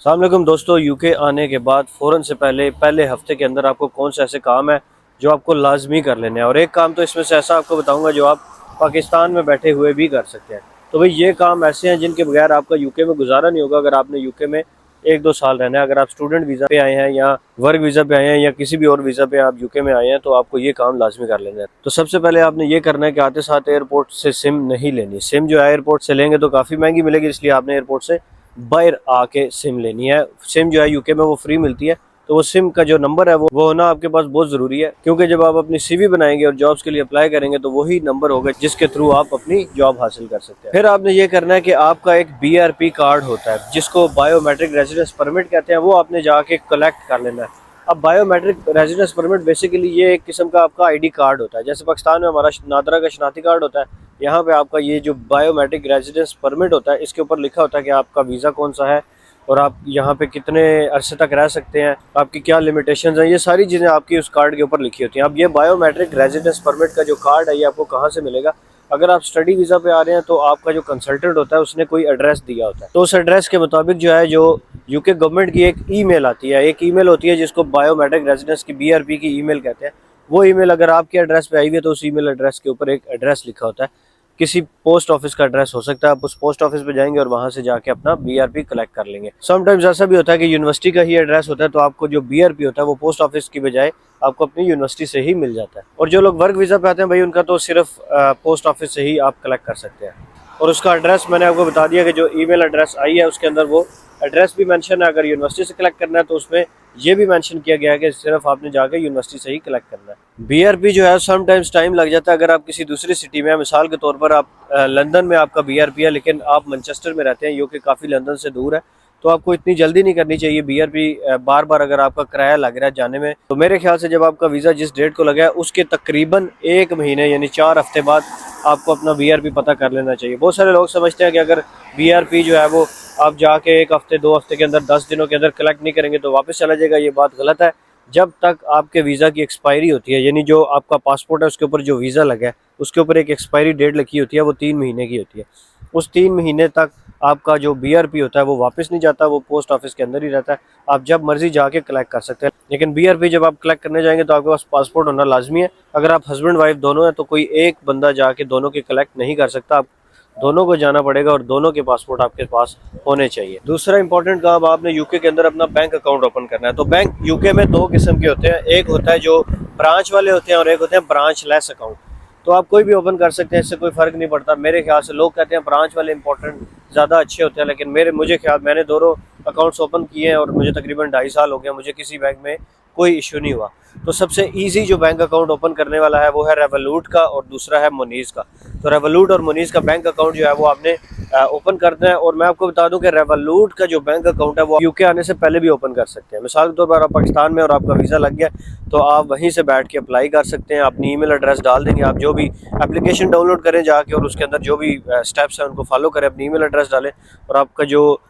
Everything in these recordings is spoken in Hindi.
अस्सलाम वालेकुम दोस्तों। यूके आने के बाद फ़ौरन से पहले हफ्ते के अंदर आपको कौन से ऐसे काम है जो आपको लाजमी कर लेने हैं, और एक काम तो इसमें से ऐसा आपको बताऊंगा जो आप पाकिस्तान में बैठे हुए भी कर सकते हैं। तो भाई ये काम ऐसे हैं जिनके बगैर आपका यूके में गुजारा नहीं होगा। अगर आपने यूके में 1-2 साल रहना है, अगर आप स्टूडेंट वीज़ा पे आए हैं या वर्क वीज़ा पे आए हैं या किसी भी और वीज़ा पे आप यूके में आए हैं, तो आपको ये काम लाजमी कर लेना है। तो सबसे पहले आपने ये करना है कि आते साथ एयरपोर्ट से सिम नहीं लेनी। सिम जो है एयरपोर्ट से लेंगे तो काफ़ी महंगी मिलेगी, इसलिए आपने एयरपोर्ट से बाहर आके सिम लेनी है। सिम जो है यूके में वो फ्री मिलती है, तो वो सिम का जो नंबर है वो होना आपके पास बहुत ज़रूरी है, क्योंकि जब आप अपनी सीवी बनाएंगे और जॉब्स के लिए अप्लाई करेंगे तो वही नंबर होगा जिसके थ्रू आप अपनी जॉब हासिल कर सकते हैं। फिर आपने ये करना है कि आपका एक बीआरपी कार्ड होता है जिसको बायोमेट्रिक रेजिडेंस परमिट कहते हैं, वो आपने जाके कलेक्ट कर लेना है। अब बायोमेट्रिक रेजिडेंस परमिट बेसिकली ये एक किस्म का आपका आईडी कार्ड होता है। जैसे पाकिस्तान में हमारा नादरा का शनाख्ती कार्ड होता है, यहाँ पे आपका ये जो बायोमेट्रिक रेजिडेंस परमिट होता है, इसके ऊपर लिखा होता है कि आपका वीज़ा कौन सा है और आप यहाँ पे कितने अरसे तक रह सकते हैं, आपकी क्या लिमिटेशंस हैं, ये सारी चीज़ें आपकी उस कार्ड के ऊपर लिखी होती हैं। अब ये बायोमेट्रिक रेजिडेंस परमिट का जो कार्ड है ये आपको कहाँ से मिलेगा? अगर आप स्टडी वीज़ा पे आ रहे हैं तो आपका जो कंसल्टेंट होता है उसने कोई एड्रेस दिया होता है, तो उस एड्रेस के मुताबिक जो है जो यूके गवर्नमेंट की एक ईमेल आती है, एक ईमेल होती है जिसको बायोमेट्रिक रेजिडेंस की बीआरपी की ईमेल कहते हैं। वो ईमेल अगर आपके एड्रेस पे आई हुई है तो उस ईमेल एड्रेस के ऊपर एक एड्रेस लिखा होता है, किसी पोस्ट ऑफिस का एड्रेस हो सकता है। आप उस पोस्ट ऑफिस पे जाएंगे और वहां से जाके अपना बीआरपी कलेक्ट कर लेंगे। समटाइम्स ऐसा भी होता है कि यूनिवर्सिटी का ही एड्रेस होता है, तो आपको जो बीआरपी होता है वो पोस्ट ऑफिस की बजाय आपको अपनी यूनिवर्सिटी से ही मिल जाता है। और जो लोग वर्क वीज़ा पे आते हैं भाई, उनका तो सिर्फ पोस्ट ऑफिस से ही आप कलेक्ट कर सकते हैं। और उसका एड्रेस मैंने आपको बता दिया कि जो ईमेल एड्रेस आई है उसके अंदर वो एड्रेस भी मेंशन है। अगर यूनिवर्सिटी से कलेक्ट करना है तो उसमें ये भी मेंशन किया गया है कि सिर्फ आपने जाके यूनिवर्सिटी से ही कलेक्ट करना है। बीआरपी जो है समटाइम्स टाइम लग जाता है। अगर आप किसी दूसरी सिटी में हैं, मिसाल के तौर पर आप लंदन में आपका बीआरपी है लेकिन आप मैनचेस्टर में रहते हैं, जो कि काफ़ी लंदन से दूर है, तो आपको इतनी जल्दी नहीं करनी चाहिए बीआरपी बार बार। अगर आपका किराया लग रहा है जाने में, तो मेरे ख्याल से जब आपका वीज़ा जिस डेट को लगा है उसके तकरीबन 1 महीने यानी 4 हफ्ते बाद आपको अपना बीआरपी पता कर लेना चाहिए। बहुत सारे लोग समझते हैं कि अगर बीआरपी जो है वो आप जाके 1 हफ्ते 2 हफ्ते के अंदर 10 दिनों के अंदर कलेक्ट नहीं करेंगे तो वापस चला जाएगा। ये बात गलत है। जब तक आपके वीज़ा की एक्सपायरी होती है, यानी जो आपका पासपोर्ट है उसके ऊपर जो वीज़ा लगा है उसके ऊपर एक एक्सपायरी डेट लिखी होती है, वो 3 महीने की होती है। उस 3 महीने तक आपका जो बीआरपी होता है वो वापस नहीं जाता, वो पोस्ट ऑफिस के अंदर ही रहता है। आप जब मर्जी जाके कलेक्ट कर सकते हैं। लेकिन बीआरपी जब आप कलेक्ट करने जाएंगे तो आपके पास पासपोर्ट होना लाजमी है। अगर आप हस्बैंड वाइफ दोनों हैं तो कोई एक बंदा जाके दोनों के कलेक्ट नहीं कर सकता, आप दोनों को जाना पड़ेगा और दोनों के पासपोर्ट आपके पास होने चाहिए। दूसरा इंपॉर्टेंट काम, आपने यूके के अंदर अपना बैंक अकाउंट ओपन करना है। तो बैंक यूके में 2 किस्म के होते हैं, एक होता है जो ब्रांच वाले होते हैं और एक होते हैं ब्रांच लेस अकाउंट। तो आप कोई भी ओपन कर सकते हैं, इससे कोई फ़र्क नहीं पड़ता। मेरे ख्याल से लोग कहते हैं ब्रांच वाले इंपॉर्टेंट ज़्यादा अच्छे होते हैं, लेकिन मुझे ख्याल, मैंने दोनों अकाउंट्स ओपन किए हैं और मुझे तकरीबन 2.5 साल हो गया, मुझे किसी बैंक में कोई इशू नहीं हुआ। तो सबसे इजी जो बैंक अकाउंट ओपन करने वाला है वो है रेवोलूट का और दूसरा है मोनीज का। तो रेवोलूट और मोनीज का बैंक अकाउंट जो है वो आपने ओपन करना है। और मैं आपको बता दूं कि रेवोलूट का जो बैंक अकाउंट है वो यूके आने से पहले भी ओपन कर सकते हैं। मिसाल के तौर पर आप पाकिस्तान में और आपका वीज़ा लग गया तो आप वहीं से बैठ के अप्लाई कर सकते हैं। अपनी ईमेल एड्रेस डाल देंगे, आप जो भी एप्लीकेशन डाउनलोड करें जाके और उसके अंदर जो भी स्टेप्स हैं उनको फॉलो करें, अपनी ईमेल एड्रेस डालें और आपका जो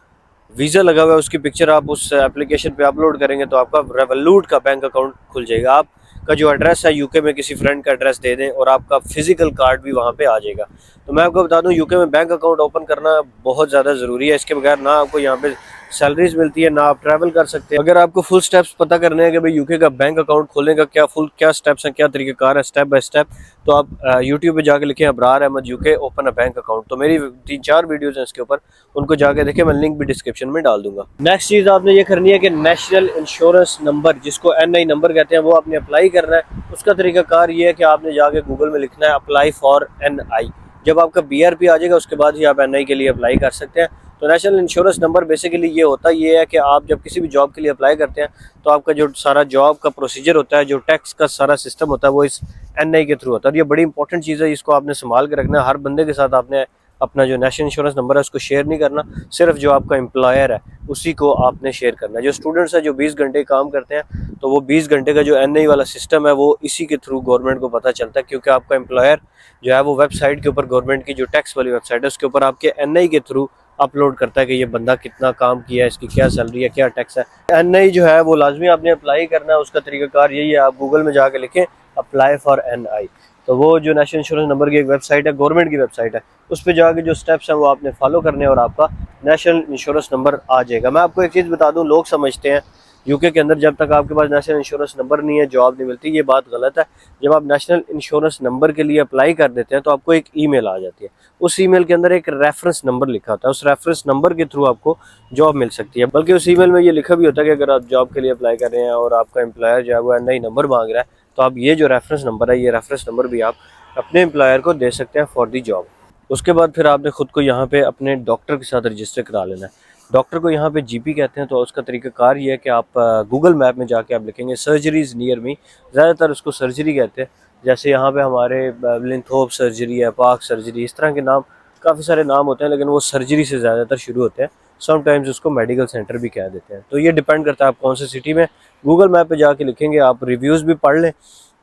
वीज़ा लगा हुआ है उसकी पिक्चर आप उस एप्लीकेशन पे अपलोड करेंगे तो आपका रेवोलूट का बैंक अकाउंट खुल जाएगा। आपका जो एड्रेस है यूके में किसी फ्रेंड का एड्रेस दे दें और आपका फिजिकल कार्ड भी वहाँ पे आ जाएगा। तो मैं आपको बता दूं यूके में बैंक अकाउंट ओपन करना बहुत ज़्यादा ज़रूरी है। इसके बगैर ना आपको यहाँ पे सैलरीज मिलती है, ना आप ट्रैवल कर सकते हैं। अगर आपको फुल स्टेप्स पता करने हैं कि भाई यूके का बैंक अकाउंट खोलने का क्या स्टेप्स हैं, क्या तरीक़ेकार है स्टेप बाय स्टेप, तो आप यूट्यूब पे जाके लिखें Abrar Ahmed UK open a bank account. तो मेरी 3-4 वीडियोज़ हैं इसके ऊपर, उनको जाके देखें, मैं लिंक भी डिस्क्रिप्शन में डाल दूंगा। नेक्स्ट चीज़ आपने ये करनी है कि नेशनल इंश्योरेंस नंबर, जिसको NI नंबर कहते हैं, वो आपने अप्लाई करना है। उसका तरीक़ाकार ये है कि आपने जाके गूगल में लिखना है अप्लाई फॉर NI। जब आपका BRP आ जाएगा उसके बाद ही आप NI के लिए अप्लाई कर सकते हैं। तो नेशनल इंश्योरेंस नंबर बेसिकली ये है कि आप जब किसी भी जॉब के लिए अप्लाई करते हैं तो आपका जो सारा जॉब का प्रोसीजर होता है, जो टैक्स का सारा सिस्टम होता है, वो इस NI के थ्रू होता है। और ये बड़ी इंपॉर्टेंट चीज़ है, इसको आपने संभाल के रखना है। हर बंदे के साथ आपने अपना जो नेशनल इंश्योरेंस नंबर है उसको शेयर नहीं करना, सिर्फ जो आपका एम्प्लॉयर है उसी को आपने शेयर करना है। जो स्टूडेंट्स हैं जो 20 घंटे काम करते हैं तो वो 20 घंटे का जो NI वाला सिस्टम है वो इसी के थ्रू गवर्नमेंट को पता चलता है, क्योंकि आपका एम्प्लॉयर जो है वो वेबसाइट के ऊपर, गवर्नमेंट की जो टैक्स वाली वेबसाइट है उसके ऊपर आपके NI के थ्रू अपलोड करता है कि ये बंदा कितना काम किया है, इसकी क्या सैलरी है, क्या टैक्स है। NI जो है वो लाजमी आपने अप्लाई करना है। उसका तरीकाकार यही है, आप गूगल में जाके लिखें अप्लाई फॉर NI। तो वो जो नेशनल इंश्योरेंस नंबर की एक वेबसाइट है, गवर्नमेंट की वेबसाइट है, उस पर जाके जो स्टेप्स हैं वो आपने फॉलो करने हैं और आपका नेशनल इंश्योरेंस नंबर आ जाएगा। मैं आपको एक चीज़ बता दूं, लोग समझते हैं यूके के अंदर जब तक आपके पास नेशनल इंश्योरेंस नंबर नहीं है जॉब नहीं मिलती। ये बात गलत है। जब आप नेशनल इंश्योरेंस नंबर के लिए अप्लाई कर देते हैं तो आपको एक ईमेल आ जाती है। उस ईमेल के अंदर एक रेफरेंस नंबर लिखा होता है, उस रेफरेंस नंबर के थ्रू आपको जॉब मिल सकती है। बल्कि उस ईमेल में ये लिखा भी होता है कि अगर आप जॉब के लिए अप्लाई कर रहे हैं और आपका एम्प्लॉयर जो है वो नई नंबर मांग रहा है, तो आप ये जो रेफरेंस नंबर है, ये रेफरेंस नंबर भी आप अपने एम्प्लॉयर को दे सकते हैं फॉर दी जॉब। उसके बाद फिर आपने खुद को यहाँ पे अपने डॉक्टर के साथ रजिस्टर करा लेना है। डॉक्टर को यहाँ पे जीपी कहते हैं। तो उसका तरीकाकार ये है कि आप गूगल मैप में जाके आप लिखेंगे सर्जरीज नियर मी, ज़्यादातर उसको सर्जरी कहते हैं। जैसे यहाँ पे हमारे लिंथोप सर्जरी है, पार्क सर्जरी, इस तरह के नाम, काफ़ी सारे नाम होते हैं, लेकिन वो सर्जरी से ज़्यादातर शुरू होते हैं। समटाइम्स उसको मेडिकल सेंटर भी कह देते हैं। तो ये डिपेंड करता है आप कौन सी सिटी में। गूगल मैप पे जाके लिखेंगे, आप रिव्यूज़ भी पढ़ लें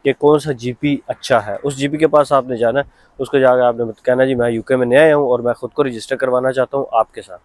कि कौन सा जीपी अच्छा है। उस जीपी के पास आपने जाना है, उसको जाकर आपने कहना जी मैं यूके में नया आया हूँ और मैं खुद को रजिस्टर करवाना चाहता हूँ आपके साथ।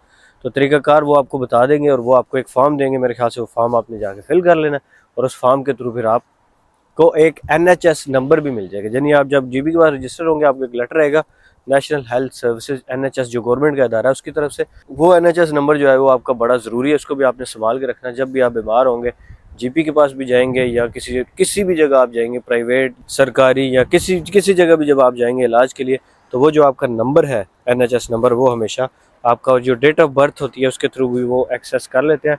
तो तरीकाकार वो आपको बता देंगे और वो आपको एक फॉर्म देंगे। मेरे ख्याल से वो फॉर्म आपने जाके फिल कर लेना है और उस फॉर्म के थ्रू फिर आपको एक NHS नंबर भी मिल जाएगा। यानी आप जब जीपी के बाद रजिस्टर होंगे, आपको एक लेटर आएगा नेशनल हेल्थ सर्विसेज NHS जो गवर्नमेंट का अदारा है उसकी तरफ से। वो NHS नंबर जो है वो आपका बड़ा ज़रूरी है, उसको भी आपने संभाल के रखना। जब भी आप बीमार होंगे, जीपी के पास भी जाएंगे या किसी भी जगह आप जाएंगे, प्राइवेट सरकारी या किसी जगह भी जब आप जाएंगे इलाज के लिए, तो वो जो आपका नंबर है NHS नंबर, वो हमेशा आपका जो डेट ऑफ बर्थ होती है उसके थ्रू भी वो एक्सेस कर लेते हैं।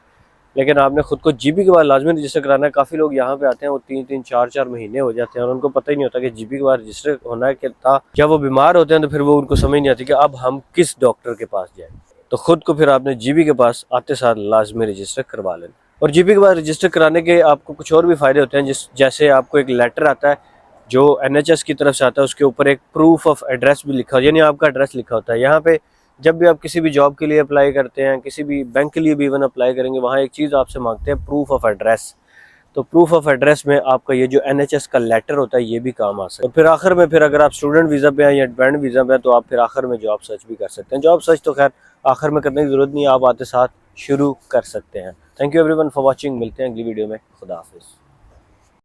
लेकिन आपने खुद को जीपी के बाद लाजमी रजिस्टर कराना है। काफ़ी लोग यहाँ पे आते हैं, वो 3-3 4-4 महीने हो जाते हैं और उनको पता ही नहीं होता कि जीपी के बाद रजिस्टर होना है क्या। जब वो बीमार होते हैं तो फिर वो उनको समझ नहीं आती कि अब हम किस डॉक्टर के पास जाएं। तो खुद को फिर आपने जीपी के पास आते साथ लाजमी रजिस्टर करवा लेना। और जीपी के बाद रजिस्टर कराने के आपको कुछ और भी फ़ायदे होते हैं, जैसे आपको एक लेटर आता है जो NHS की तरफ से आता है, उसके ऊपर एक प्रूफ ऑफ एड्रेस भी लिखा होता है, यानी आपका एड्रेस लिखा होता है। यहाँ पे जब भी आप किसी भी जॉब के लिए अप्लाई करते हैं, किसी भी बैंक के लिए भी इवन अप्लाई करेंगे, वहाँ एक चीज़ आपसे मांगते हैं, प्रूफ ऑफ एड्रेस। तो प्रूफ ऑफ एड्रेस में आपका ये जो NHS का लेटर होता है ये भी काम आ सकता है। और फिर आखिर में फिर अगर आप स्टूडेंट वीज़ा पे हैं या डिपेंडेंट वीज़ा पे हैं तो आप फिर आखिर में जॉब सर्च भी कर सकते हैं। जॉब सर्च तो खैर आखिर में करने की ज़रूरत नहीं है, आप आते साथ शुरू कर सकते हैं। Thank you everyone for watching. मिलते हैं अगली वीडियो में। खुदा हाफिज़।